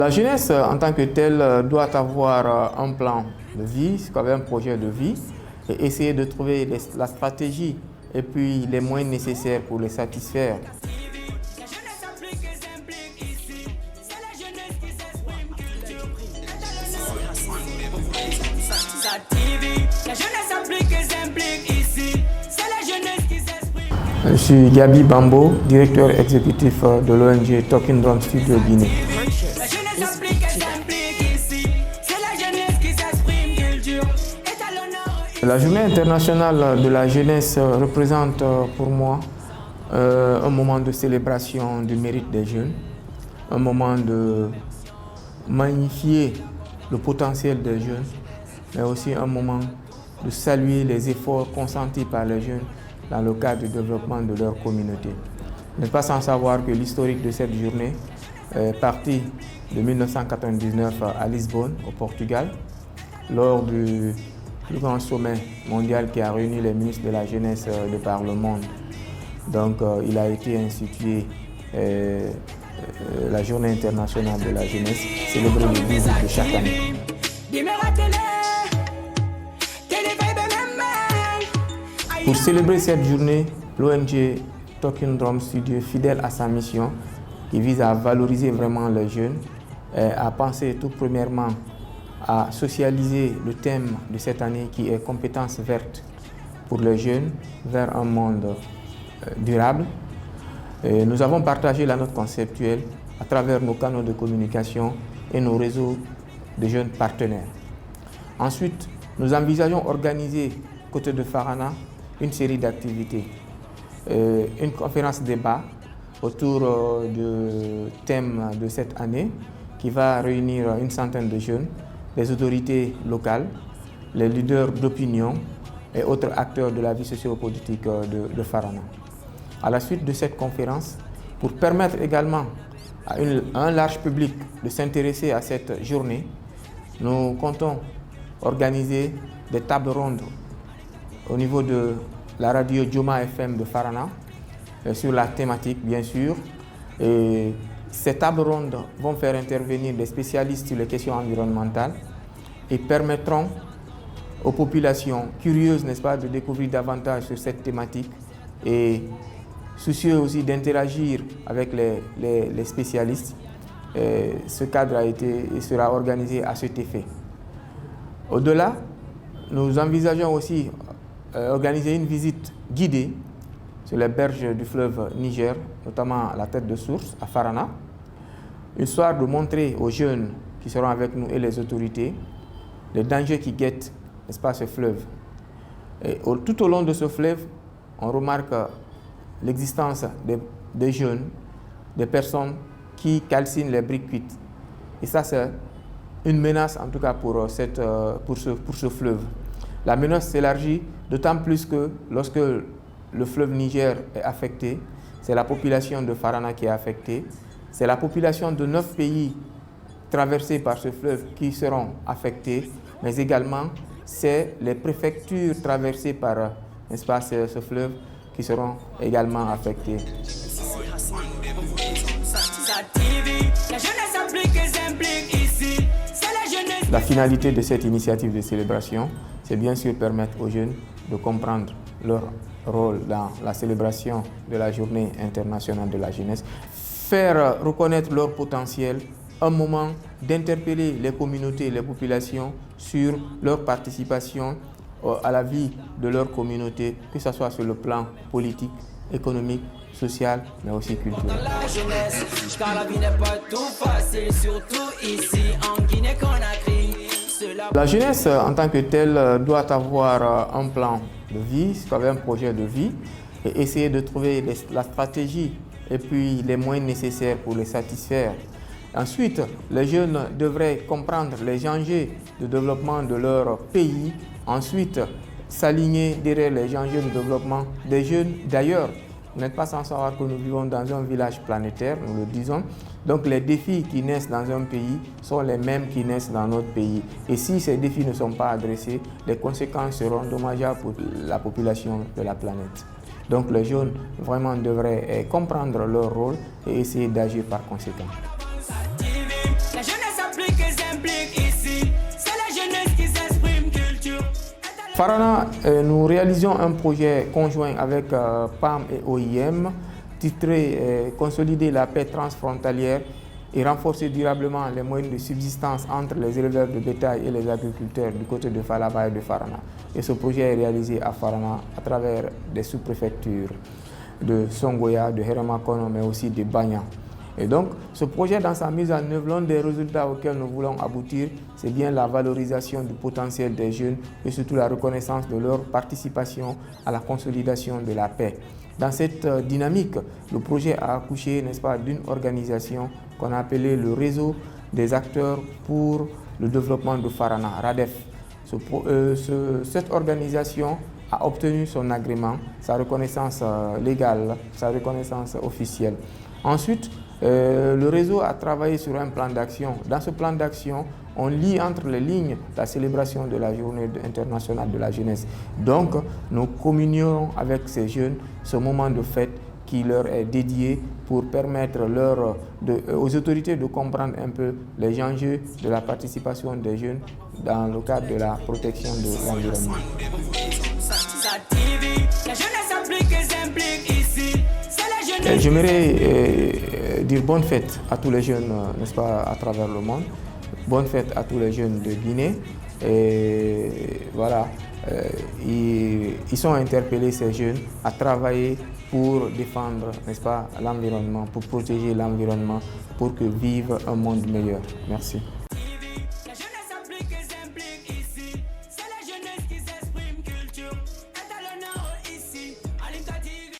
La jeunesse, en tant que telle, doit avoir un plan de vie, comme un projet de vie, et essayer de trouver la stratégie et puis les moyens nécessaires pour les satisfaire. Je suis Gabi Bambo, directeur exécutif de l'ONG Talking Drum Studio Guinée. La Journée internationale de la jeunesse représente pour moi un moment de célébration du mérite des jeunes, un moment de magnifier le potentiel des jeunes, mais aussi un moment de saluer les efforts consentis par les jeunes dans le cadre du développement de leur communauté. Vous n'êtes pas sans savoir que l'historique de cette journée est parti de 1999 à Lisbonne, au Portugal, lors du plus grand sommet mondial qui a réuni les ministres de la jeunesse de par le monde. Donc il a été institué la Journée internationale de la jeunesse, célébrée le 10 août de chaque année. Pour célébrer cette journée, l'ONG Talking Drum Studio, fidèle à sa mission, qui vise à valoriser vraiment les jeunes, a pensé tout premièrement à socialiser le thème de cette année qui est compétences vertes pour les jeunes vers un monde durable. Et nous avons partagé la note conceptuelle à travers nos canaux de communication et nos réseaux de jeunes partenaires. Ensuite, nous envisageons organiser, côté de Farana, une série d'activités, une conférence débat autour du thème de cette année qui va réunir une centaine de jeunes, les autorités locales, les leaders d'opinion et autres acteurs de la vie socio-politique de Farana. À la suite de cette conférence, pour permettre également à un large public de s'intéresser à cette journée, nous comptons organiser des tables rondes au niveau de la radio Joma FM de Farana, sur la thématique bien sûr. Et ces tables rondes vont faire intervenir des spécialistes sur les questions environnementales et permettront aux populations curieuses, n'est-ce pas, de découvrir davantage sur cette thématique et soucieux aussi d'interagir avec les spécialistes. Et ce cadre a été et sera organisé à cet effet. Au-delà, nous envisageons aussi organiser une visite guidée sur les berges du fleuve Niger, notamment à la tête de source, à Farana, histoire de montrer aux jeunes qui seront avec nous et les autorités les dangers qui guettent, n'est-ce pas, ce fleuve. Et tout au long de ce fleuve, on remarque l'existence des jeunes, des personnes qui calcinent les briques cuites. Et ça, c'est une menace, en tout cas, pour ce fleuve. La menace s'élargit d'autant plus que lorsque le fleuve Niger est affecté, c'est la population de Farana qui est affectée, c'est la population de 9 pays traversés par ce fleuve qui seront affectés, mais également c'est les préfectures traversées par, n'est-ce pas, ce fleuve qui seront également affectées. La finalité de cette initiative de célébration, c'est bien sûr permettre aux jeunes de comprendre leur rôle dans la célébration de la Journée internationale de la jeunesse, faire reconnaître leur potentiel, un moment d'interpeller les communautés et les populations sur leur participation à la vie de leur communauté, que ce soit sur le plan politique, économique, social, mais aussi culturel. La jeunesse, en tant que telle, doit avoir un plan de vie, comme un projet de vie, et essayer de trouver la stratégie et puis les moyens nécessaires pour les satisfaire. Ensuite, les jeunes devraient comprendre les enjeux de développement de leur pays. Ensuite, s'aligner derrière les enjeux de développement des jeunes d'ailleurs. Vous n'êtes pas sans savoir que nous vivons dans un village planétaire, nous le disons. Donc les défis qui naissent dans un pays sont les mêmes qui naissent dans notre pays. Et si ces défis ne sont pas adressés, les conséquences seront dommageables pour la population de la planète. Donc les jeunes vraiment devraient comprendre leur rôle et essayer d'agir par conséquent. Farana, nous réalisons un projet conjoint avec PAM et OIM titré Consolider la paix transfrontalière et renforcer durablement les moyens de subsistance entre les éleveurs de bétail et les agriculteurs du côté de Falaba et de Farana. Et ce projet est réalisé à Farana à travers des sous-préfectures de Songoya, de Heremakono, mais aussi de Bagna. Et donc, ce projet, dans sa mise en œuvre, l'un des résultats auxquels nous voulons aboutir, c'est bien la valorisation du potentiel des jeunes et surtout la reconnaissance de leur participation à la consolidation de la paix. Dans cette dynamique, le projet a accouché, n'est-ce pas, d'une organisation qu'on a appelée le Réseau des acteurs pour le développement de Farana, RADEF. Cette organisation a obtenu son agrément, sa reconnaissance légale, sa reconnaissance officielle. Ensuite, le réseau a travaillé sur un plan d'action. Dans ce plan d'action, on lit entre les lignes la célébration de la Journée internationale de la jeunesse. Donc, nous communions avec ces jeunes ce moment de fête qui leur est dédié pour permettre aux autorités de comprendre un peu les enjeux de la participation des jeunes dans le cadre de la protection de l'environnement. J'aimerais dire bonne fête à tous les jeunes, n'est-ce pas, à travers le monde. Bonne fête à tous les jeunes de Guinée. Et voilà, ils sont interpellés, ces jeunes, à travailler pour défendre, n'est-ce pas, l'environnement, pour protéger l'environnement, pour que vive un monde meilleur. Merci.